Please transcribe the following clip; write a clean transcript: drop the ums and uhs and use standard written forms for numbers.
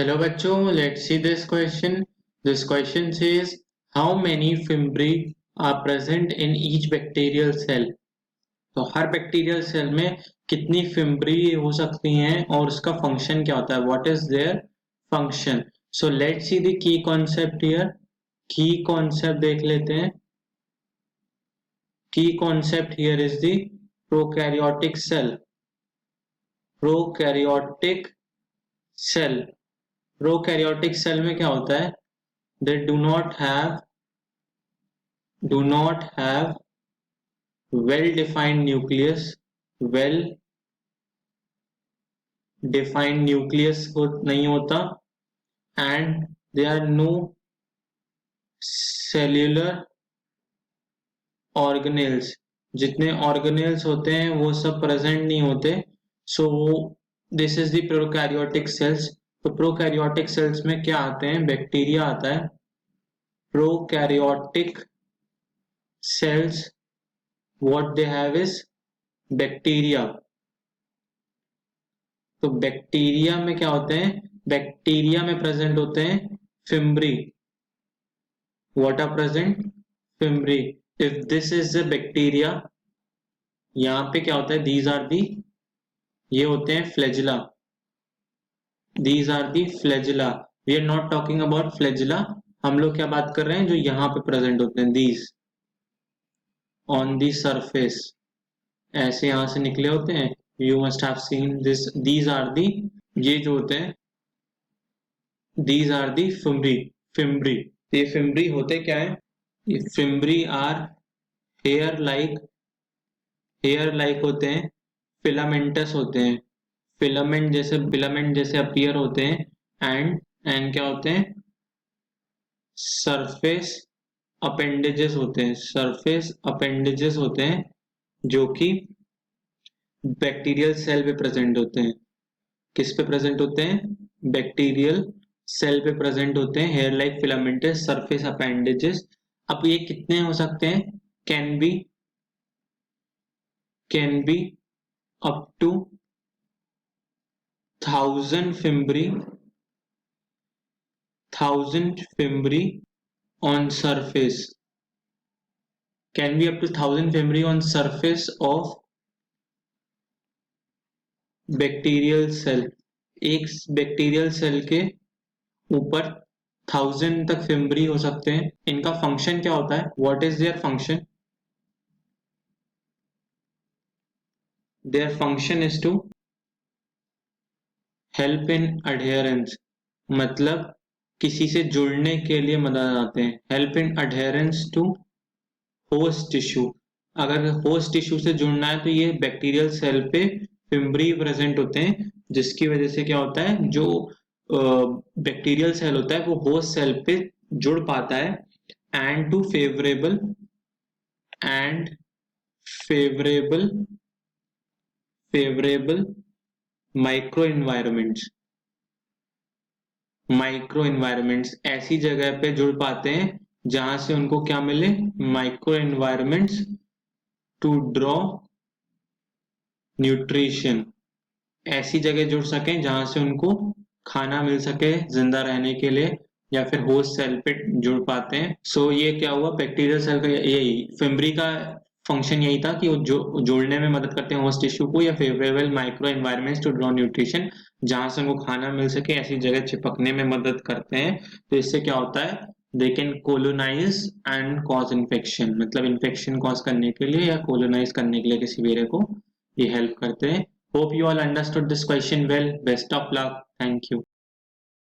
Hello बच्चों, let's see this question. This question says how many fimbriae are present in each bacterial cell. तो हर bacterial cell में कितनी fimbriae हो सकती हैं और उसका फंक्शन क्या होता है, what is there function. So let's see the key concept here. Key concept देख लेते हैं. Key concept here is the prokaryotic cell. Prokaryotic cell. Prokaryotic cell में क्या होता है, they do not have well defined nucleus. well defined nucleus नहीं होता, and there are no cellular organelles. जितने organelles होते हैं वो सब present नहीं होते. so this is the prokaryotic cells. तो प्रोकैरियोटिक सेल्स में क्या आते हैं, बैक्टीरिया आता है. Prokaryotic cells, what they have is bacteria. तो बैक्टीरिया में क्या होते हैं, बैक्टीरिया में प्रेजेंट होते हैं fimbriae. what are present, fimbriae. if this is the bacteria, यहाँ पे क्या होता है, these are the, ये होते हैं flagella. these are the flagella. we are not talking about flagella. हम लोग क्या बात कर रहे हैं, जो यहाँ पे प्रेजेंट होते हैं, these on the surface. ऐसे यहां से निकले होते हैं. you must have seen this. these are the, ये जो होते हैं, these are the फिम्ब्री. ये फिम्ब्री होते क्या है, ये फिम्ब्री आर हेयर लाइक होते हैं, फिलामेंटस होते हैं, फिलामेंट जैसे अपीयर होते हैं, एंड क्या होते हैं, सरफेस अपेंडेजेस होते हैं, जो कि बैक्टीरियल सेल पे प्रेजेंट होते हैं. किस पे प्रेजेंट होते हैं, बैक्टीरियल सेल पे प्रेजेंट होते हैं. Hair like filamentous surface appendages. अब ये कितने हो सकते हैं, can be up to 1000 fimbriae on surface. can be up to 1000 fimbri on surface of bacterial cell. एक बैक्टीरियल सेल के ऊपर 1000 तक फिम्ब्री हो सकते हैं. इनका फंक्शन क्या होता है, what is there function, their function is to help in adherence. मतलब किसी से जुड़ने के लिए मदद आते हैं. Help in adherence to host tissue. अगर होस्ट टिश्यू से जुड़ना है तो ये बैक्टीरियल सेल पे फिम्ब्री प्रेजेंट होते हैं, जिसकी वजह से क्या होता है, जो बैक्टीरियल सेल होता है वो होस्ट सेल पे जुड़ पाता है. And to favourable micro environments. ऐसी जगह पे जुड़ पाते हैं जहां से उनको क्या मिले, micro environments to draw nutrition. ऐसी जगह जुड़ सकें जहां से उनको खाना मिल सके जिंदा रहने के लिए, या फिर होस्ट सेल पे जुड़ पाते हैं. सो ये क्या हुआ, बैक्टीरियल सेल का यही फिम्ब्री का फंक्शन यही था कि वो जोड़ने में मदद करते हैं होस्ट टिश्यू को, या favourable micro environments to draw nutrition, जहां से उनको खाना मिल सके, ऐसी जगह चिपकने में मदद करते हैं. तो इससे क्या होता है, they can colonise and cause infection. मतलब इन्फेक्शन कॉज करने के लिए या कोलोनाइज करने के लिए किसी वेरे को ये हेल्प करते हैं. Hope you all understood this question well. Best of luck. Thank you.